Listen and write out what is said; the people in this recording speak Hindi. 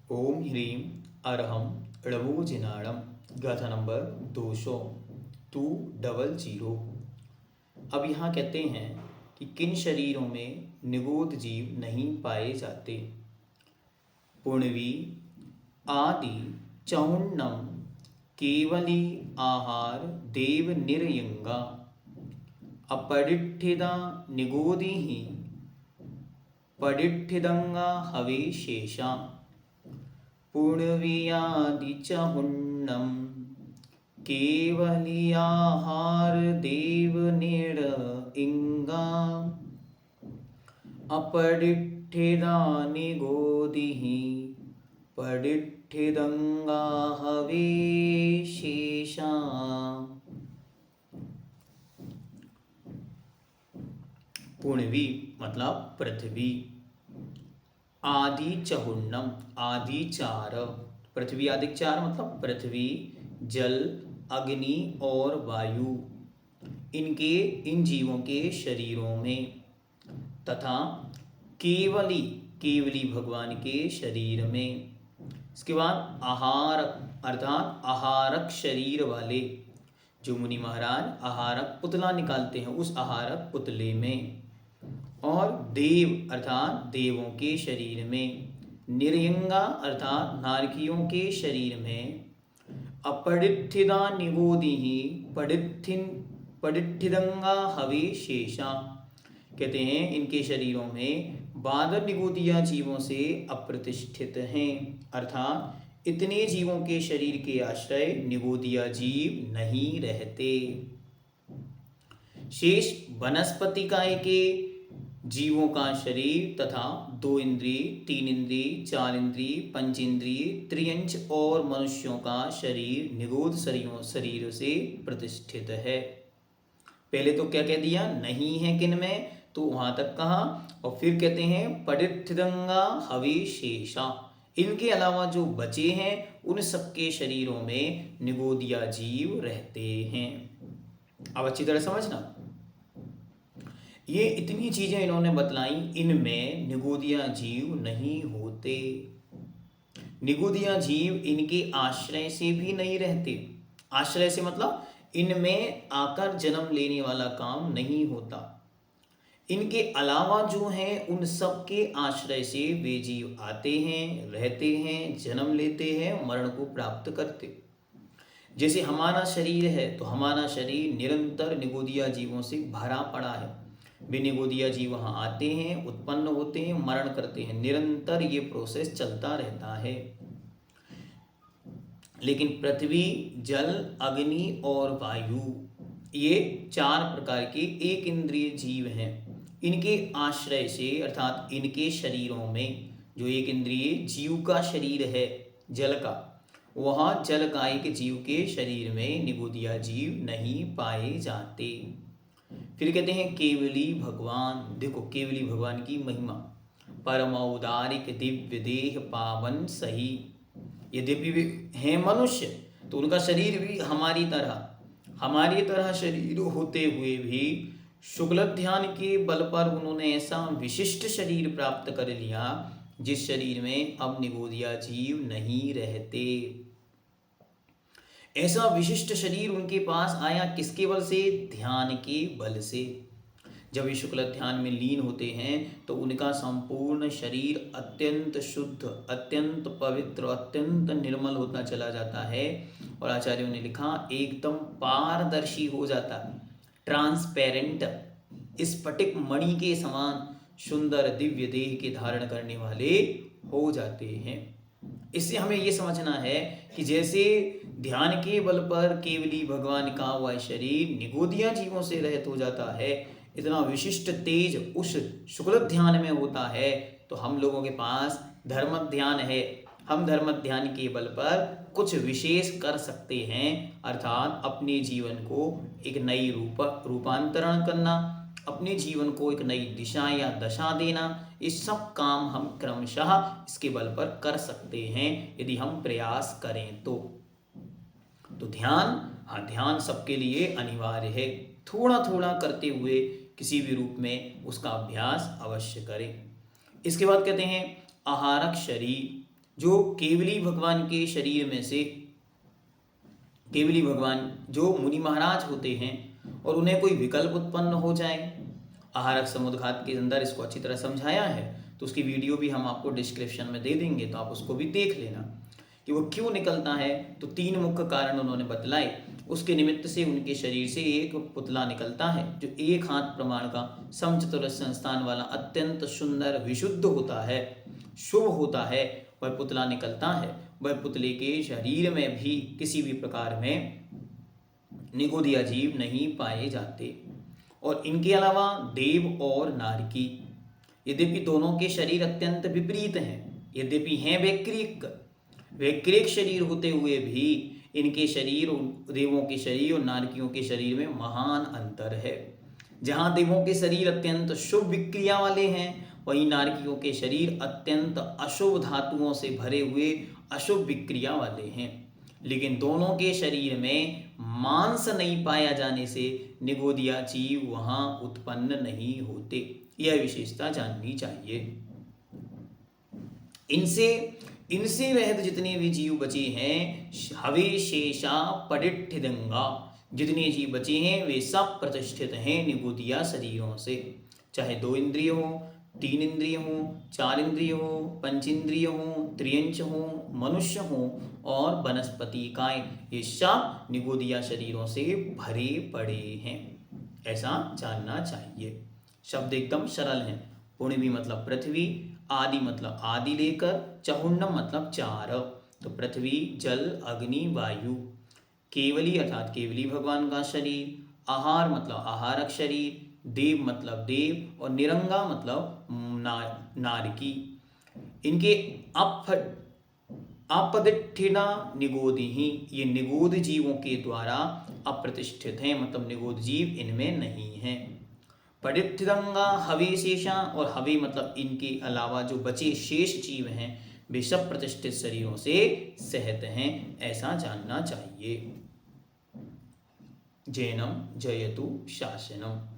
ओम ह्रीं अरहम ळवोजिनाणम गाथा नंबर 200। अब यहाँ कहते हैं कि किन शरीरों में निगोद जीव नहीं पाए जाते। पुण्वी आदि चौण्णम केवली आहार देव निर्यंगा अपरिठिदा निगोदी ही पडिठिदंगा हवे शेषा पुण्वियादिचहुण्णं केवलियाहार देव निर इंगा अपडिठिदा निगोदिः पडिठिदंगा हवे शेषा। पुण्वी मतलब पृथ्वी, आदि चहुण्णम आदि चार, पृथ्वी आदि चार मतलब पृथ्वी, जल, अग्नि और वायु, इनके इन जीवों के शरीरों में, तथा केवली केवली भगवान के शरीर में। इसके बाद आहार अर्थात आहारक शरीर वाले, जो मुनि महाराज आहारक पुतला निकालते हैं उस आहारक पुतले में, और देव अर्थात देवों के शरीर में, निर्यंगा अर्थात नारकियों के शरीर में, अपडिठिदा निगोदी ही पडिठिदंगा हवे शेषा, कहते हैं इनके शरीरों में बादर निगोदिया जीवों से अप्रतिष्ठित हैं, अर्थात इतने जीवों के शरीर के आश्रय निगोदिया जीव नहीं रहते। शेष वनस्पति काय के जीवों का शरीर तथा 2 इंद्रिय, 3 इंद्रिय, 4 इंद्रिय, 5 इंद्रिय, त्रियंच और मनुष्यों का शरीर निगोद शरीर से प्रतिष्ठित है। पहले तो क्या कह दिया, नहीं है किन में, तो वहां तक कहा, और फिर कहते हैं पडिठिदंगा हवे शेषा, इनके अलावा जो बचे हैं उन सबके शरीरों में निगोदिया जीव रहते हैं। अब अच्छी तरह समझना, ये इतनी चीजें इन्होंने बतलाई, इनमें निगोदिया जीव नहीं होते। निगोदिया जीव इनके आश्रय से भी नहीं रहते। आश्रय से मतलब इनमें आकर जन्म लेने वाला काम नहीं होता। इनके अलावा जो हैं उन सब के आश्रय से वे जीव आते हैं, रहते हैं, जन्म लेते हैं, मरण को प्राप्त करते। जैसे हमारा शरीर है तो हमारा शरीर निरंतर निगोदिया जीवों से भरा पड़ा है। वे निगोदिया जीव वहाँ आते हैं, उत्पन्न होते हैं, मरण करते हैं, निरंतर ये प्रोसेस चलता रहता है। लेकिन पृथ्वी, जल, अग्नि और वायु, ये 4 प्रकार के एक इंद्रिय जीव हैं। इनके आश्रय से अर्थात इनके शरीरों में, जो एक इंद्रिय जीव का शरीर है जल का, वहाँ जल कायिक जीव के शरीर में निगोदिया जीव नहीं पाए जाते। फिर कहते हैं केवली भगवान, देखो केवली भगवान की महिमा, परम औदारिक दिव्य देह पावन सही। यद्यपि वे हैं मनुष्य तो उनका शरीर भी हमारी तरह शरीर होते हुए भी शुक्ल ध्यान के बल पर उन्होंने ऐसा विशिष्ट शरीर प्राप्त कर लिया जिस शरीर में अब निगोदिया जीव नहीं रहते। ऐसा विशिष्ट शरीर उनके पास आया किसके बल से, ध्यान के बल से। जब ये शुक्ल ध्यान में लीन होते हैं तो उनका संपूर्ण शरीर अत्यंत शुद्ध, अत्यंत पवित्र, अत्यंत निर्मल होता चला जाता है, और आचार्यों ने लिखा एकदम पारदर्शी हो जाता, ट्रांसपेरेंट, स्फटिक मणि के समान सुंदर दिव्य देह के धारण करने वाले हो जाते हैं। इससे हमें यह समझना है कि जैसे ध्यान के बल पर केवली भगवान का वह शरीर निगोदिया जीवों से रहित हो जाता है, इतना विशिष्ट तेज उस शुक्ल ध्यान में होता है, तो हम लोगों के पास धर्म ध्यान है। हम धर्म ध्यान के बल पर कुछ विशेष कर सकते हैं, अर्थात अपने जीवन को एक नई रूपांतरण करना, अपने जीवन को एक नई दिशा या दशा देना, ये सब काम हम क्रमशः इसके बल पर कर सकते हैं यदि हम प्रयास करें तो ध्यान, हाँ ध्यान सबके लिए अनिवार्य है। थोड़ा थोड़ा करते हुए किसी भी रूप में उसका अभ्यास अवश्य करें। इसके बाद कहते हैं आहारक शरीर, जो केवली भगवान के शरीर में से, केवली भगवान जो मुनि महाराज होते हैं और उन्हें कोई विकल्प उत्पन्न हो जाए, आहारक समुद्घात के अंदर इसको अच्छी तरह समझाया है, तो उसकी वीडियो भी हम आपको डिस्क्रिप्शन में दे देंगे, तो आप उसको भी देख लेना कि वो क्यों निकलता है। तो 3 मुख्य कारण उन्होंने बतलाए, उसके निमित्त से उनके शरीर से एक पुतला निकलता है जो 1 हाथ प्रमाण का समचतुर संस्थान वाला अत्यंत सुंदर विशुद्ध होता है, शुभ होता है, वह पुतला निकलता है। वह पुतले के शरीर में भी किसी भी प्रकार में निगोदिया जीव नहीं पाए जाते। और इनके अलावा देव और नारकी, यद्यपि दोनों के शरीर अत्यंत विपरीत हैं, यद्यपि हैं वैक्रिक शरीर होते हुए भी इनके शरीर, देवों के शरीर और नारकियों के शरीर में महान अंतर है। जहाँ देवों के शरीर अत्यंत शुभ विक्रिया वाले हैं, वहीं नारकियों के शरीर अत्यंत अशुभ धातुओं से भरे हुए अशुभ विक्रिया वाले हैं। लेकिन दोनों के शरीर में मांस नहीं पाया जाने से निगोदिया जीव वहाँ उत्पन्न नहीं होते, यह विशेषता जाननी चाहिए। इनसे रहित जितने भी जीव बचे हैं, हवे शेषा पडिठिदंगा, जितने जीव बचे हैं वे सब प्रतिष्ठित हैं निगोदिया शरीरों से, चाहे 2 इंद्रिय हो, 3 इंद्रिय हो, 4 इंद्रिय हो, 5 इंद्रिय हो, त्रियंच हो, मनुष्य हो और वनस्पति काय, ये सब निगोदिया शरीरों से भरे पड़े हैं, ऐसा जानना चाहिए। शब्द एकदम सरल हैं। पुण्यवी मतलब पृथ्वी, आदि मतलब आदि लेकर, चहुंडम मतलब 4, तो पृथ्वी, जल, अग्नि, वायु। केवली अर्थात केवली भगवान का शरीर, आहार मतलब आहारक शरीर, देव मतलब देव और निरंगा मतलब नारकी। इनके अपदिठिना निगोदी ही, ये निगोद जीवों के द्वारा अप्रतिष्ठित हैं, मतलब निगोद जीव इनमें नहीं हैं। पडिठिदंगा हवे शेषा, और हवे मतलब इनके अलावा जो बचे शेष जीव हैं वे सब प्रतिष्ठित शरीरों से सहित हैं, ऐसा जानना चाहिए। जैनम जयतु शासनम।